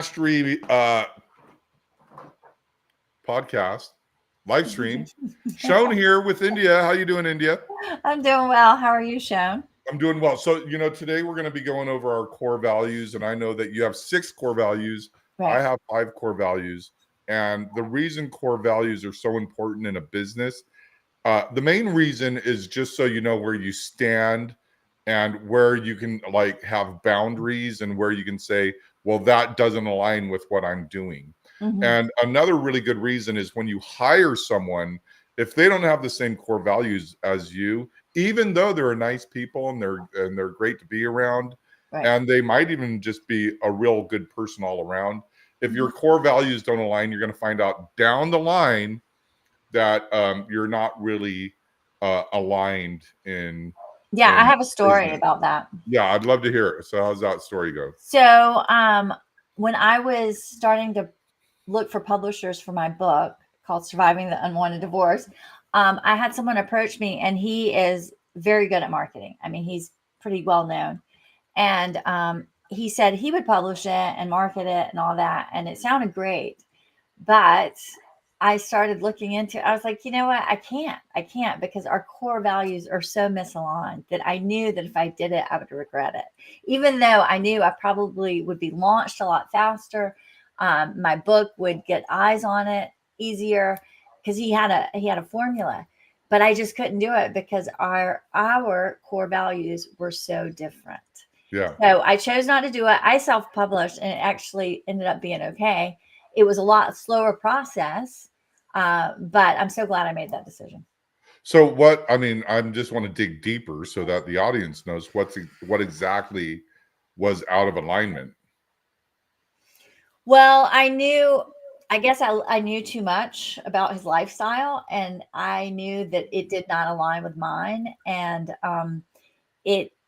Mastery podcast live stream. Shown here with India. How you doing, India? I'm doing well. How are you, Sean? I'm doing well. So, today we're going to be going over our core values, and I know that you have 6 core values. I Right. have 5 core values, and the reason core values are so important in a business, the main reason is just so you know where you stand and where you can like have boundaries and where you can say, well, that doesn't align with what I'm doing. Hmm. And another really good reason is when you hire someone, if they don't have the same core values as you, even though they're nice people and they're great to be around, Right. and they might even just be a real good person all around, if Mhm. your core values don't align, you're going to find out down the line that you're not really aligned Yeah, I in have a story business. about that. Yeah, I'd love to hear it. So how's that story go? So, when I was starting to look for publishers for my book called Surviving the Unwanted Divorce, I had someone approach me, and he is very good at marketing. I mean, he's pretty well known. And he said he would publish it and market it and all that. And it sounded great. But I started looking into I was like, you know what? I can't because our core values are so misaligned that I knew that if I did it, I would regret it. Even though I knew I probably would be launched a lot faster. My book would get eyes on it easier because he had a formula. But I just couldn't do it because our core values were so different. Yeah. So I chose not to do it. I self-published, and it actually ended up being okay. It was a lot slower process, but I'm so glad I made that decision. So what I mean, I just want to dig deeper so that the audience knows what exactly was out of alignment. Well, I guess I knew too much about his lifestyle, and I knew that it did not align with mine, and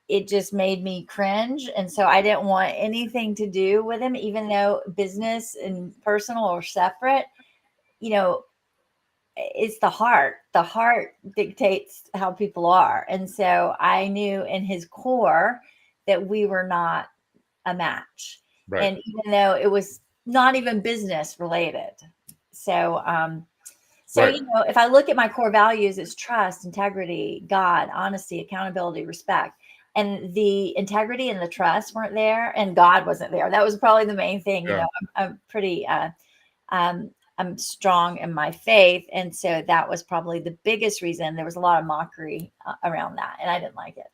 it just made me cringe, and so I didn't want anything to do with him, even though business and personal are separate. You know, it's the heart. The heart dictates how people are. And so I knew in his core that we were not a match. Right. And even though it was not even business related. So, Right. if I look at my core values, it's trust, integrity, God, honesty, accountability, respect. And the integrity and the trust weren't there, and God wasn't there. That was probably the main thing. Yeah. I'm pretty um, I'm strong in my faith, and so that was probably the biggest reason. There was a lot of mockery around that, and I didn't like it.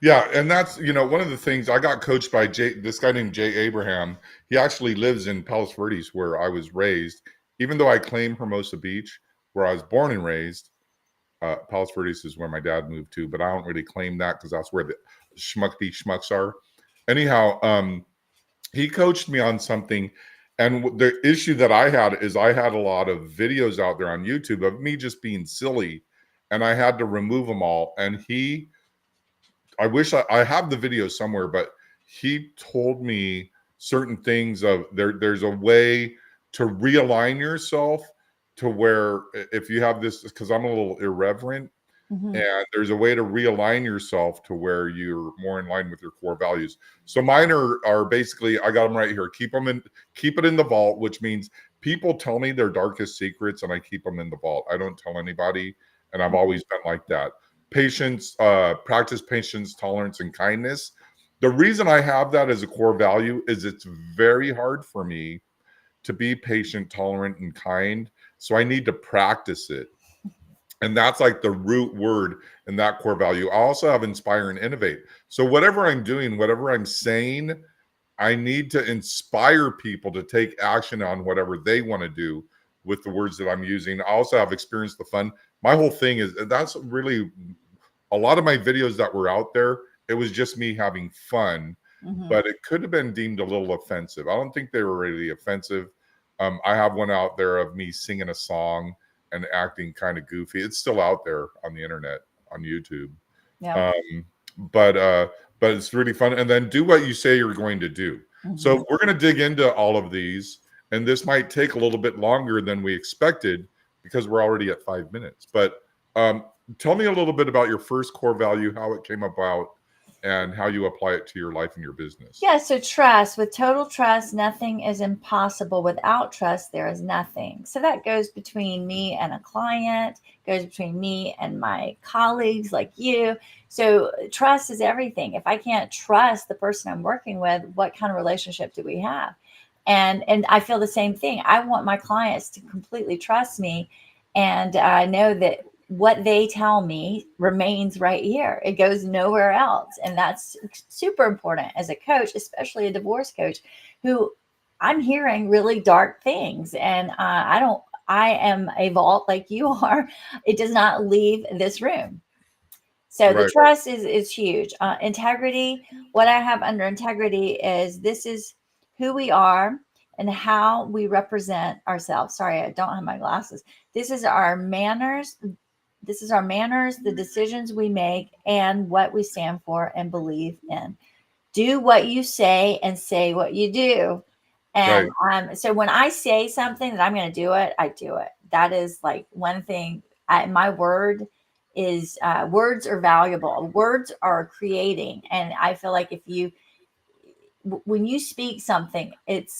Yeah, and that's one of the things I got coached by this guy named Jay Abraham. He actually lives in Palos Verdes, where I was raised. Even though I claim Hermosa Beach, where I was born and raised, Palos Verdes is where my dad moved to, but I don't really claim that because that's where the schmuck beach schmucks are. Anyhow, he coached me on something, and the issue that I had is I had a lot of videos out there on YouTube of me just being silly, and I had to remove them all. And I wish I have the video somewhere, but he told me certain things of there's a way to realign yourself to where if you have this, because I'm a little irreverent, Hmm. and there's a way to realign yourself to where you're more in line with your core values. So mine are basically, I got them right here. Keep it in the vault, which means people tell me their darkest secrets and I keep them in the vault. I don't tell anybody, and I've always been like that. Patience, practice patience, tolerance, and kindness. The reason I have that as a core value is it's very hard for me to be patient, tolerant, and kind. So I need to practice it. And that's like the root word in that core value. I also have inspire and innovate. So whatever I'm doing, whatever I'm saying, I need to inspire people to take action on whatever they want to do with the words that I'm using. I also have experienced the fun. My whole thing is that's really a lot of my videos that were out there. It was just me having fun, Hmm. but it could have been deemed a little offensive. I don't think they were really offensive. I have one out there of me singing a song and acting kind of goofy. It's still out there on the internet on YouTube. Yeah. Um, but it's really fun. And then do what you say you're going to do. Hmm. So we're going to dig into all of these, and this might take a little bit longer than we expected because we're already at 5 minutes. But tell me a little bit about your first core value, how it came about, and how you apply it to your life and your business. Yeah, so trust. With total trust, nothing is impossible. Without trust, there is nothing. So that goes between me and a client, goes between me and my colleagues like you. So trust is everything. If I can't trust the person I'm working with, what kind of relationship do we have? And I feel the same thing. I want my clients to completely trust me, and I know that what they tell me remains right here. It goes nowhere else. And that's super important as a coach, especially a divorce coach who I'm hearing really dark things. And I am a vault like you are. It does not leave this room. So the Right. trust is huge. Integrity. What I have under integrity is this is who we are and how we represent ourselves. Sorry, I don't have my glasses. This is our manners. This is our manners, the decisions we make, and what we stand for and believe in. Do what you say and say what you do. And Right. so when I say something that I'm going to do it, I do it. That is like one thing. My word is words are valuable. Words are creating, and I feel like if you when you speak something, it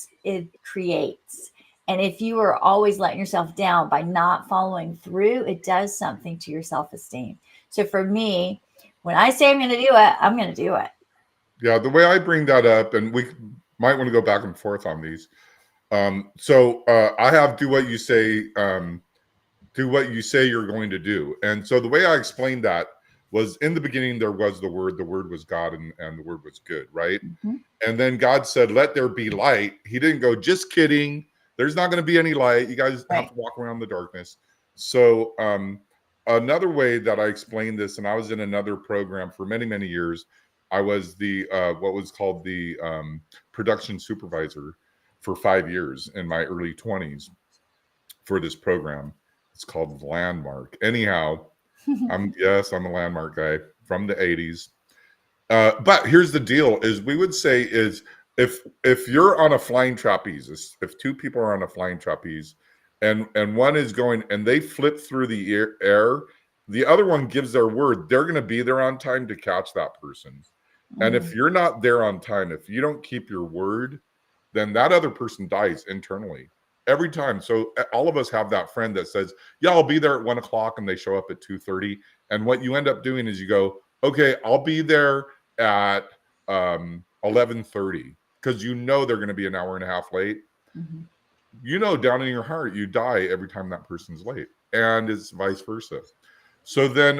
creates. And if you are always letting yourself down by not following through, it does something to your self-esteem. So for me, when I say I'm going to do it, I'm going to do it. Yeah, the way I bring that up, and we might want to go back and forth on these. I have do what you say, do what you say you're going to do. And so the way I explained that was in the beginning, there was the word was God, and the word was good, right? Mm-hmm. And then God said, let there be light. He didn't go, just kidding. There's not going to be any light. You guys have Right. to walk around the darkness. So another way that I explained this, and I was in another program for many, many years. I was the what was called the production supervisor for 5 years in my early 20s for this program. It's called Landmark. Anyhow, I'm a Landmark guy from the 80s. But here's the deal: is we would say is if you're on a flying trapeze, if two people are on a flying trapeze, and one is going and they flip through the air, the other one gives their word. They're going to be there on time to catch that person. And Mm-hmm. if you're not there on time, if you don't keep your word, then that other person dies internally every time. So all of us have that friend that says, "Yeah, I'll be there at 1 o'clock," and they show up at 2:30. And what you end up doing is you go, "Okay, I'll be there at 11:30," because you know they're going to be an hour and a half late. Mm-hmm. You know, down in your heart, you die every time that person's late, and it's vice versa. So then,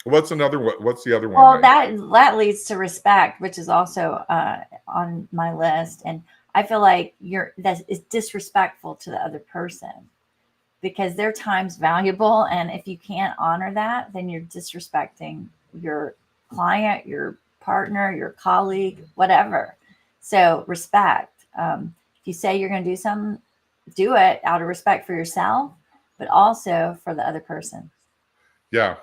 what's another? What's the other one? Well, that leads to respect, which is also on my list. And I feel like that is disrespectful to the other person because their time's valuable. And if you can't honor that, then you're disrespecting your client, your partner, your colleague, whatever. So respect. If you say you're going to do something, do it out of respect for yourself, but also for the other person. Yeah,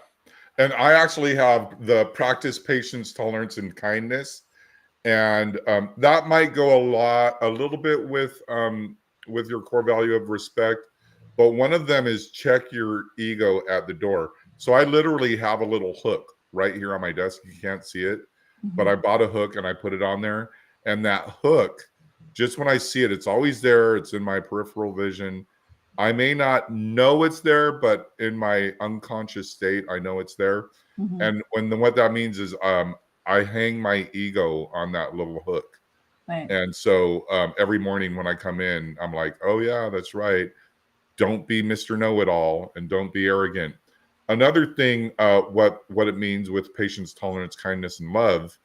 and I actually have the practice patience, tolerance, and kindness, and that might go a little bit with your core value of respect. But one of them is check your ego at the door. So I literally have a little hook right here on my desk. You can't see it, but Mm-hmm. I bought a hook and I put it on there. And that hook, just when I see it, it's always there. It's in my peripheral vision. I may not know it's there, but in my unconscious state, I know it's there. Mm-hmm. And what that means is I hang my ego on that little hook. Right. And so every morning when I come in, I'm like, oh, yeah, that's right. Don't be Mr. Know-it-all and don't be arrogant. Another thing, what it means with patience, tolerance, kindness, and love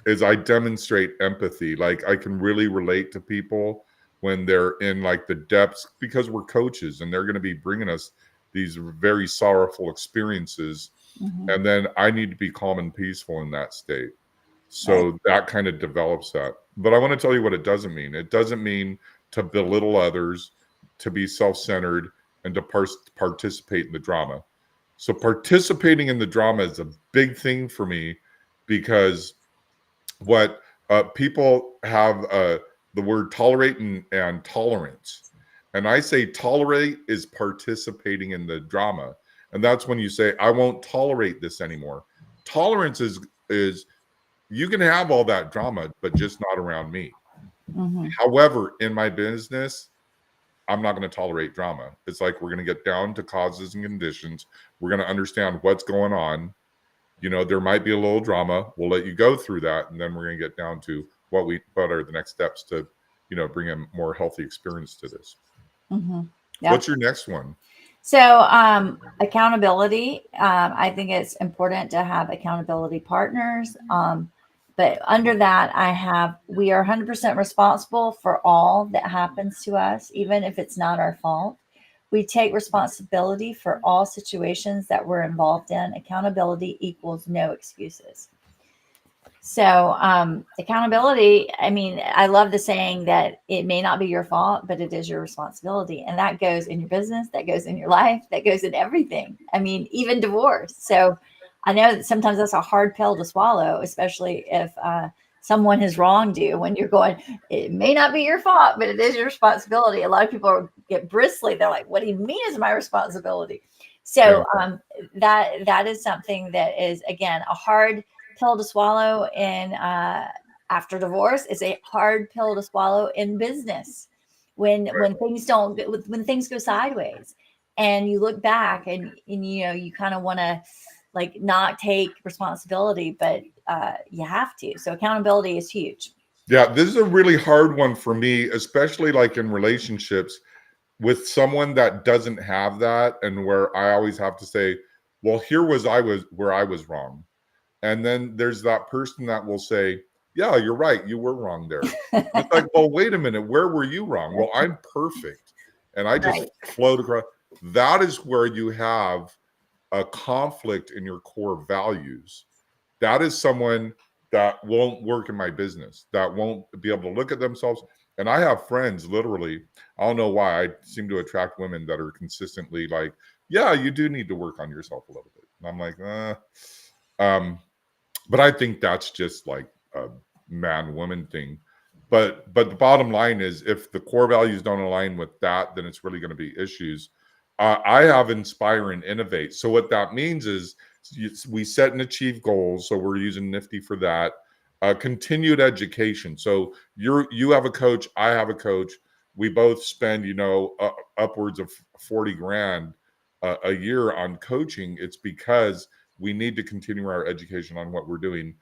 is I demonstrate empathy. Like I can really relate to people when they're in like the depths because we're coaches and they're going to be bringing us these very sorrowful experiences. Mm-hmm. And then I need to be calm and peaceful in that state. Right. So that kind of develops that. But I want to tell you what it doesn't mean. It doesn't mean to belittle others, to be self-centered, and to participate in the drama. So participating in the drama is a big thing for me because what people have the word tolerate and tolerance. And I say tolerate is participating in the drama. And that's when you say, I won't tolerate this anymore. Tolerance is You can have all that drama, but just not around me. Mm-hmm. However, in my business, I'm not going to tolerate drama. It's like we're going to get down to causes and conditions. We're going to understand what's going on. You know, there might be a little drama. We'll let you go through that, and then we're going to get down to what are the next steps to, you know, bring a more healthy experience to this. Mm-hmm. Yeah. What's your next one? So, accountability. I think it's important to have accountability partners. But under that, we are 100% responsible for all that happens to us, even if it's not our fault. We take responsibility for all situations that we're involved in. Accountability equals no excuses. So, accountability, I mean, I love the saying that it may not be your fault, but it is your responsibility. And that goes in your business, that goes in your life, that goes in everything. I mean, even divorce. So, I know that sometimes that's a hard pill to swallow, especially if someone has wronged you when you're going, it may not be your fault, but it is your responsibility. A lot of people get bristly. They're like, what do you mean it's my responsibility? So, that is something that is, again, a hard pill to swallow in after divorce. Is a hard pill to swallow in business when things don't when things go sideways and you look back and you know you kind of want to like not take responsibility, but you have to. So accountability is huge. Yeah, this is a really hard one for me, especially like in relationships with someone that doesn't have that, and where I always have to say, well, here was I was where I was wrong. And then there's that person that will say, yeah, you're right. You were wrong there. It's like, well, wait a minute. Where were you wrong? Well, I'm perfect. And I just Right. float across. That is where you have a conflict in your core values. That is someone that won't work in my business, that won't be able to look at themselves. And I have friends, literally, I don't know why I seem to attract women that are consistently like, yeah, you do need to work on yourself a little bit. And I'm like, but I think that's just like a man woman thing. But the bottom line is, if the core values don't align with that, then it's really going to be issues. I have inspire and innovate. So what that means is we set and achieve goals. So we're using Nifty for that. Continued education. So you have a coach, I have a coach. We both spend upwards of 40 grand a year on coaching. It's because we need to continue our education on what we're doing.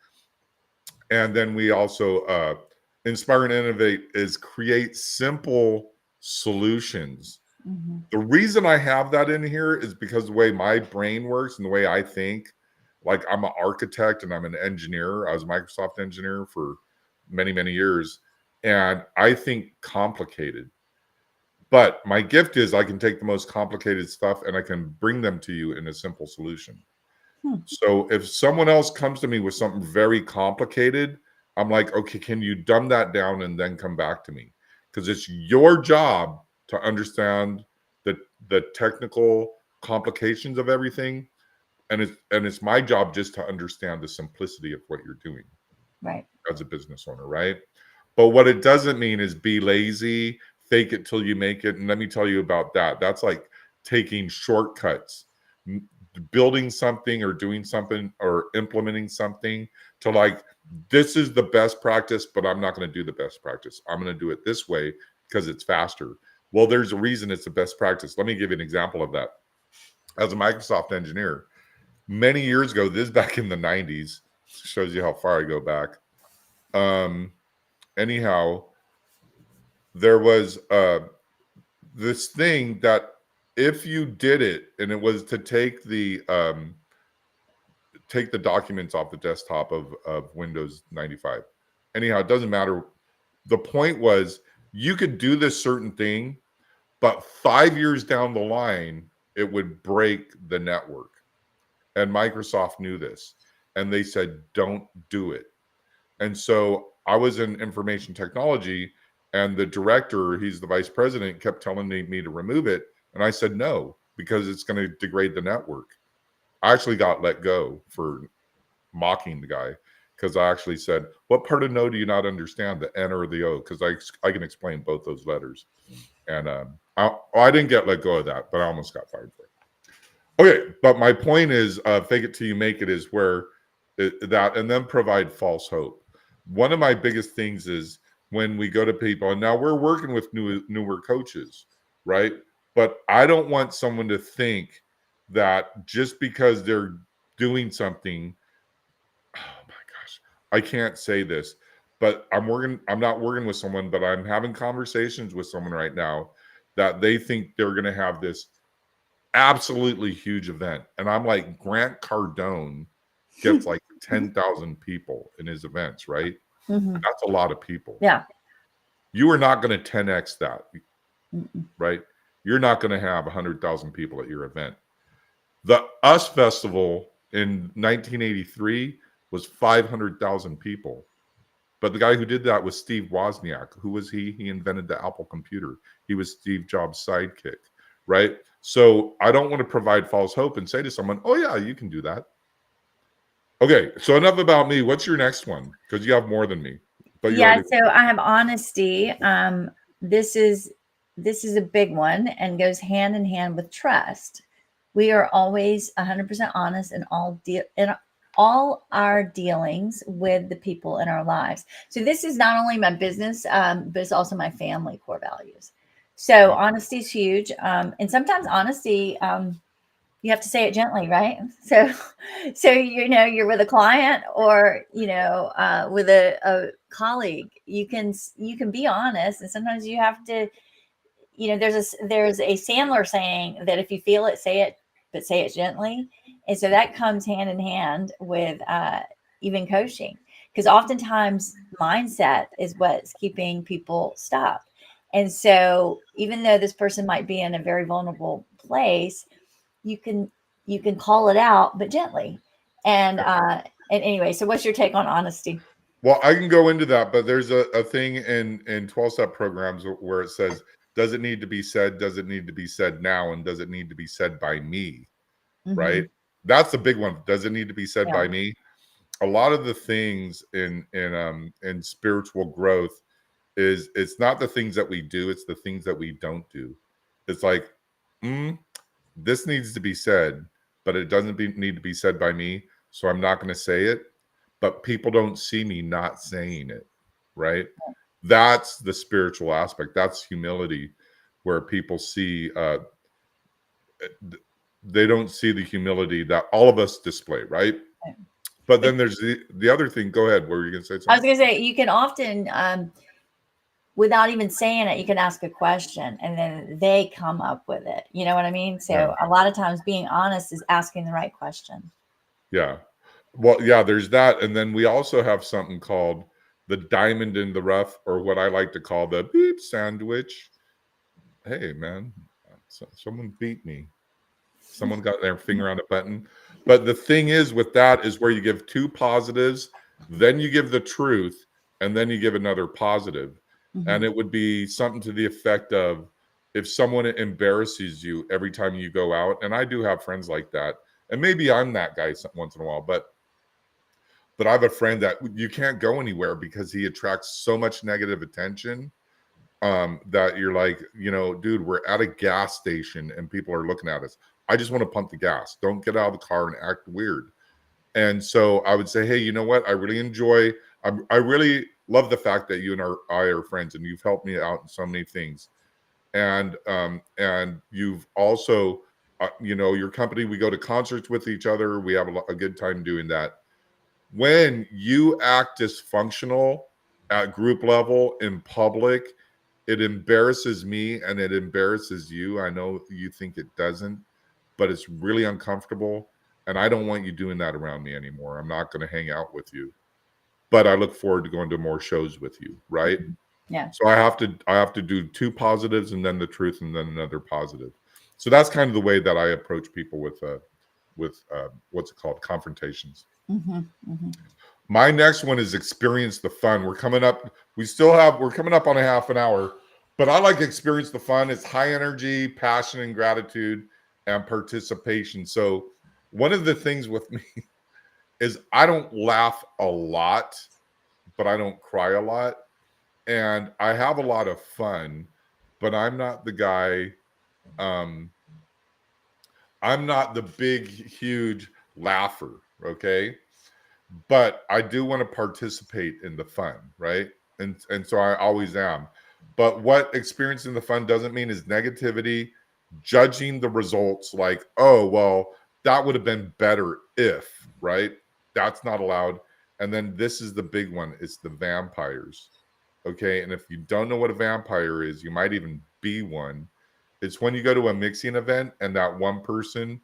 And then we also inspire and innovate is create simple solutions. Mm-hmm. The reason I have that in here is because the way my brain works and the way I think, like I'm an architect and I'm an engineer. I was a Microsoft engineer for many, many years. And I think complicated. But my gift is I can take the most complicated stuff and I can bring them to you in a simple solution. So if someone else comes to me with something very complicated, I'm like, okay, can you dumb that down and then come back to me? Because it's your job to understand the technical complications of everything, and it's my job just to understand the simplicity of what you're doing, Right. as a business owner, right? But what it doesn't mean is be lazy, fake it till you make it. And let me tell you about that. That's like taking shortcuts, building something or doing something or implementing something to like, this is the best practice, but I'm not going to do the best practice. I'm going to do it this way because it's faster. Well, there's a reason it's the best practice. Let me give you an example of that. As a Microsoft engineer, many years ago, this is back in the 90s, shows you how far I go back. Anyhow, there was this thing that if you did it, and it was to take the documents off the desktop of Windows 95. Anyhow, it doesn't matter. The point was you could do this certain thing, but 5 years down the line, it would break the network. And Microsoft knew this. And they said, don't do it. And so I was in information technology, and the director, he's the vice president, kept telling me to remove it. And I said, no, because it's going to degrade the network. I actually got let go for mocking the guy because I actually said, what part of no do you not understand, the N or the O? Because I can explain both those letters. And I didn't get let go of that, but I almost got fired for it. Okay, but my point is, fake it till you make it is where that, and then provide false hope. One of my biggest things is when we go to people, and now we're working with newer coaches, right? But I don't want someone to think that just because they're doing something, oh my gosh, I can't say this, but I'm not working with someone, but I'm having conversations with someone right now that they think they're going to have this absolutely huge event. And I'm like, Grant Cardone gets like 10,000 people in his events, right? Mm-hmm. That's a lot of people. Yeah. You are not going to 10x that, Mm-mm. right? You're not going to have 100,000 people at your event. The US Festival in 1983 was 500,000 people. But the guy who did that was Steve Wozniak. Who was he? He invented the Apple computer. He was Steve Jobs' sidekick, right? So I don't want to provide false hope and say to someone, oh, yeah, you can do that. Okay, so enough about me. What's your next one? Because you have more than me. But you Yeah, already. so I have honesty. This is a big one and goes hand in hand with trust. We are always 100% honest in all our dealings with the people in our lives. So this is not only my business, but it's also my family core values. So honesty is huge, and sometimes honesty. You have to say it gently, right? So you're with a client or with a colleague. You can be honest, and sometimes you have to. There's a Sandler saying that if you feel it, say it, but say it gently, and so that comes hand in hand with even coaching, because oftentimes mindset is what's keeping people stuck. And so even though this person might be in a very vulnerable place, you can call it out, but gently. And anyway, so what's your take on honesty? Well, I can go into that, but there's a thing in 12-step programs where it says, does it need to be said? Does it need to be said now? And does it need to be said by me? Right? Mm-hmm. That's the big one. Does it need to be said Yeah. by me? A lot of the things in spiritual growth is it's not the things that we do, it's the things that we don't do. It's like, this needs to be said, but it doesn't need to be said by me, so I'm not going to say it. But people don't see me not saying it, right? That's the spiritual aspect. That's humility, where people see they don't see the humility that all of us display, right? But then there's the other thing. Go ahead. Were you going to say I was something? going to say, you can often, without even saying it, you can ask a question and then they come up with it. You know what I mean? So Yeah. a lot of times being honest is asking the right question. Yeah. Well, yeah, there's that. And then we also have something called the diamond in the rough, or what I like to call the beep sandwich. Hey, man, someone beat me. Someone got their finger on a button. But the thing is with that is where you give two positives, then you give the truth, and then you give another positive. Mm-hmm. And it would be something to the effect of, if someone embarrasses you every time you go out, and I do have friends like that, and maybe I'm that guy once in a while, but I have a friend that you can't go anywhere because he attracts so much negative attention, that you're like, dude, we're at a gas station and people are looking at us. I just want to pump the gas. Don't get out of the car and act weird. And so I would say, hey, you know what? I really enjoy, I really love the fact that you and I are friends, and you've helped me out in so many things. And you've also, your company, we go to concerts with each other. We have a good time doing that. When you act dysfunctional at group level in public, it embarrasses me and it embarrasses you. I know you think it doesn't, but it's really uncomfortable. And I don't want you doing that around me anymore. I'm not going to hang out with you. But I look forward to going to more shows with you, right? Yeah. So I have to do two positives and then the truth and then another positive. So that's kind of the way that I approach people with what's it called, confrontations. Mm-hmm. Mm-hmm. My next one is experience the fun. We're coming up. We're coming up on a half an hour, but I like experience the fun. It's high energy, passion, and gratitude, and participation. So one of the things with me is I don't laugh a lot, but I don't cry a lot, and I have a lot of fun, but I'm not the guy. Um, I'm not the big, huge laugher. Okay. but I do want to participate in the fun, right? And so I always am. But what experiencing the fun doesn't mean is negativity, judging the results like, oh, well, that would have been better if, right? That's not allowed. And then this is the big one, it's the vampires. Okay. And if you don't know what a vampire is, you might even be one. It's when you go to a mixing event and that one person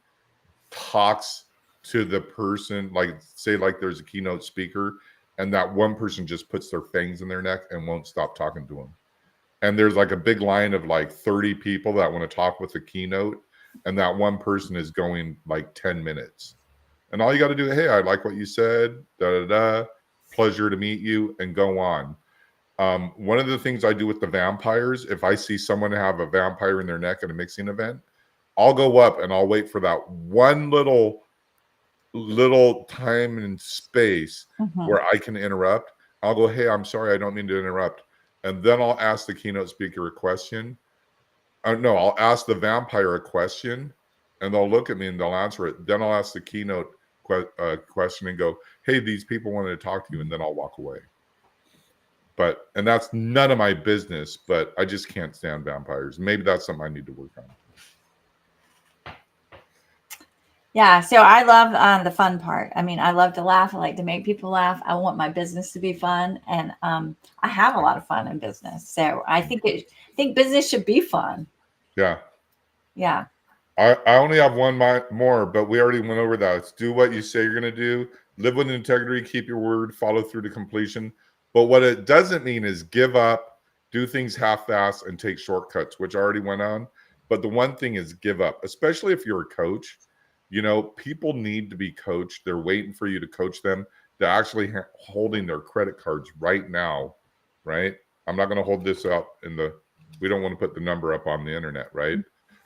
talks to the person, like say like there's a keynote speaker, and that one person just puts their fangs in their neck and won't stop talking to them. And there's like a big line of like 30 people that want to talk with the keynote, and that one person is going like 10 minutes. And all you got to do, hey, I like what you said, da da da, pleasure to meet you, and go on. One of the things I do with the vampires, if I see someone have a vampire in their neck at a mixing event, I'll go up and I'll wait for that one little time and space where I can interrupt. I'll go, hey, I'm sorry, I don't mean to interrupt. And then I'll ask the keynote speaker a question. No, I'll ask the vampire a question, and they'll look at me and they'll answer it. Then I'll ask the keynote question and go, hey, these people wanted to talk to you, and then I'll walk away. And that's none of my business, but I just can't stand vampires. Maybe that's something I need to work on. Yeah, so I love the fun part. I mean, I love to laugh. I like to make people laugh. I want my business to be fun, and I have a lot of fun in business. So I think business should be fun. Yeah. Yeah. I only have one more, but we already went over that. It's do what you say you're going to do, live with integrity, keep your word, follow through to completion. But what it doesn't mean is give up, do things half-assed, and take shortcuts, which I already went on. But the one thing is give up, especially if you're a coach. You know, people need to be coached. They're waiting for you to coach them. They're actually holding their credit cards right now, right? I'm not going to hold this up we don't want to put the number up on the internet, right?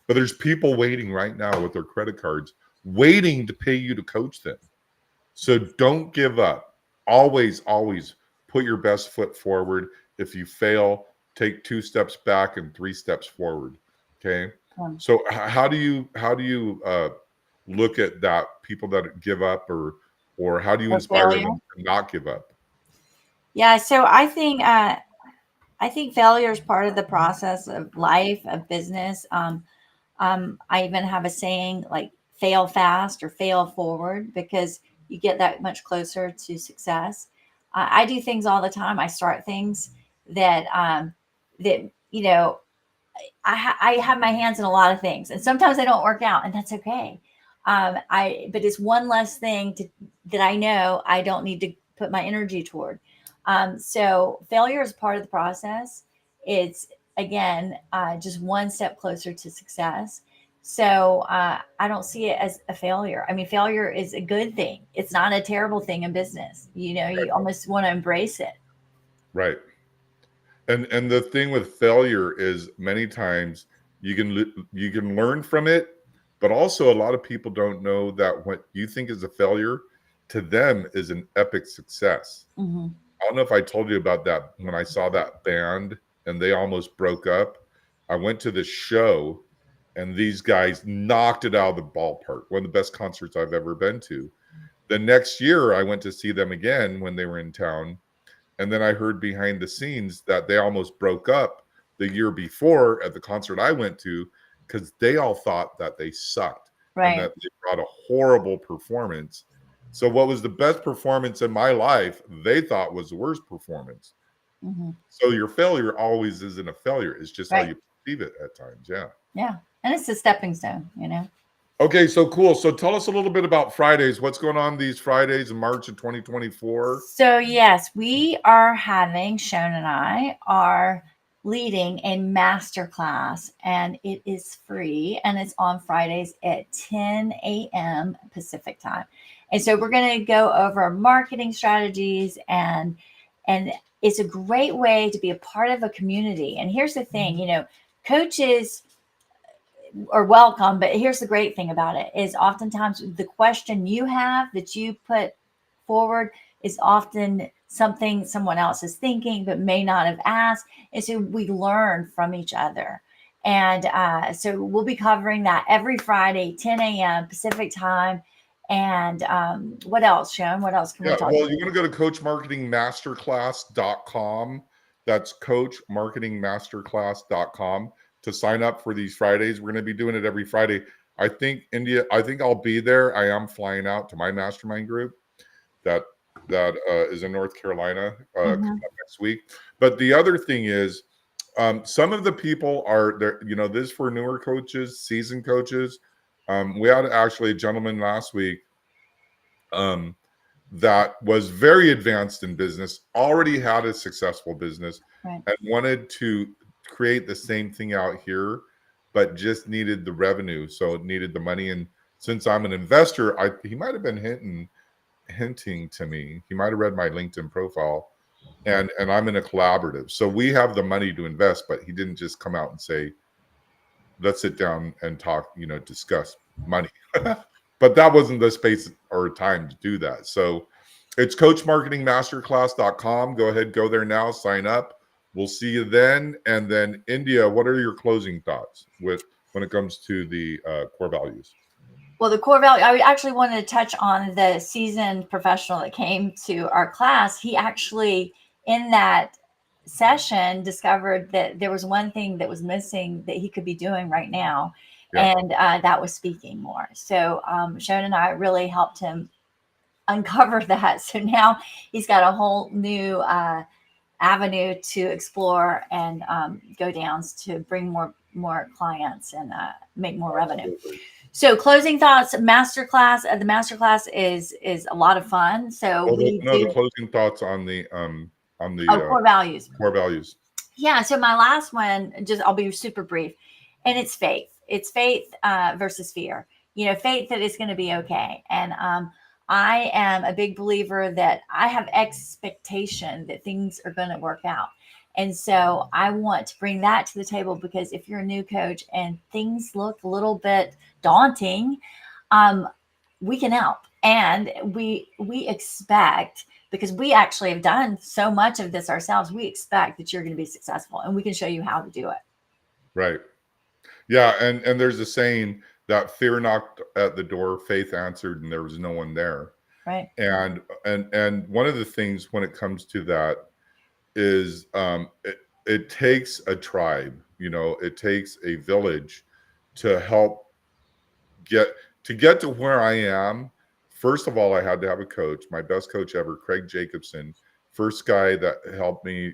But there's people waiting right now with their credit cards, waiting to pay you to coach them. So don't give up. Always, always put your best foot forward. If you fail, take 2 steps back and 3 steps forward. Okay. So how do you look at that, people that give up, or how do you inspire them to not give up? Yeah, so I think failure is part of the process of life, of business. I even have a saying like fail fast or fail forward, because you get that much closer to success. I do things all the time. I start things that you know, I have my hands in a lot of things, and sometimes they don't work out, and that's okay. But it's one less thing that I know I don't need to put my energy toward. So failure is part of the process. It's again just one step closer to success. So I don't see it as a failure. I mean, failure is a good thing. It's not a terrible thing in business. You know, you almost want to embrace it. Right. And the thing with failure is many times you can learn from it, but also a lot of people don't know that what you think is a failure to them is an epic success. Mm-hmm. I don't know if I told you about that when I saw that band and they almost broke up. I went to this show and these guys knocked it out of the ballpark. One of the best concerts I've ever been to. The next year I went to see them again when they were in town. And then I heard behind the scenes that they almost broke up the year before at the concert I went to, because they all thought that they sucked and that they brought a horrible performance. So what was the best performance in my life, they thought was the worst performance. Mm-hmm. So your failure always isn't a failure. It's just how you perceive it at times. Yeah. Yeah. And it's a stepping stone, you know. Okay, so cool. So tell us a little bit about Fridays. What's going on these Fridays in March of 2024? So yes, we are having, Shone and I are leading a master class, and it is free, and it's on Fridays at 10 a.m. Pacific time. And so we're going to go over marketing strategies, and it's a great way to be a part of a community. And here's the thing, you know, coaches are welcome, but here's the great thing about it is oftentimes the question you have that you put forward is often something someone else is thinking but may not have asked. And so we learn from each other. And so we'll be covering that every Friday, 10 a.m. Pacific time. And what else, Sharon? What else can we Yeah, talk well, about? you want to go to coachmarketingmasterclass.com. That's coachmarketingmasterclass.com to sign up for these Fridays. We're going to be doing it every Friday. I think I'll be there. I am flying out to my mastermind group that is in North Carolina coming Mhm. up next week. But the other thing is, some of the people are there. This is for newer coaches, seasoned coaches. We had actually a gentleman last week that was very advanced in business, already had a successful business, Right. and wanted to create the same thing out here, but just needed the revenue. So it needed the money. And since I'm an investor, he might have been hinting to me. He might have read my LinkedIn profile, and I'm in a collaborative. So we have the money to invest, but he didn't just come out and say, let's sit down and talk, discuss money. But that wasn't the space or time to do that. So it's coachmarketingmasterclass.com. Go ahead, go there now, sign up. We'll see you then. And then, India, what are your closing thoughts when it comes to the core values? Well, the core value, I actually wanted to touch on the seasoned professional that came to our class. He actually, in that session, discovered that there was one thing that was missing that he could be doing right now. Yeah. And that was speaking more. So Sharon and I really helped him uncover that. So now he's got a whole new avenue to explore and go downs to bring more clients and make more revenue. Absolutely. So closing thoughts, masterclass. The masterclass is a lot of fun. So Well, we the do closing thoughts on the core values. core values. Yeah. So my last one, I'll be super brief, and it's faith. It's faith versus fear. Faith that it's going to be okay. And I am a big believer that I have expectation that things are going to work out. And so I want to bring that to the table because if you're a new coach and things look a little bit daunting, we can help. And we expect, because we actually have done so much of this ourselves, we expect that you're going to be successful and we can show you how to do it. Right. Yeah, and there's a saying that fear knocked at the door, faith answered, and there was no one there. Right. And one of the things when it comes to that is it takes a tribe, it takes a village to help get to where I am. First of all, I had to have a coach, my best coach ever, Craig Jacobson, first guy that helped me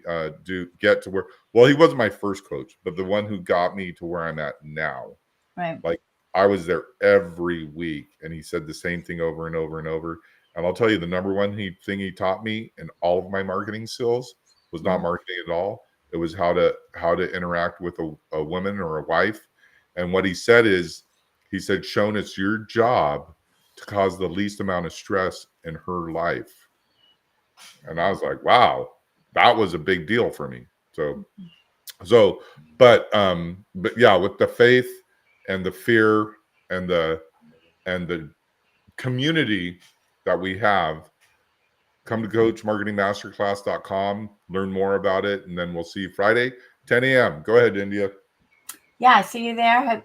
get to where, well, he wasn't my first coach, but the one who got me to where I'm at now. Right. Like, I was there every week, and he said the same thing over and over and over. And I'll tell you, the number one thing he taught me in all of my marketing skills was not marketing at all. It was how to interact with a woman or a wife. And what he said is, Sean, it's your job to cause the least amount of stress in her life. And I was like, wow, that was a big deal for me. But yeah, with the faith and the fear and the community that we have, come to coachmarketingmasterclass.com, learn more about it, and then we'll see you Friday, 10 a.m. Go ahead, India. Yeah, see you there. Hope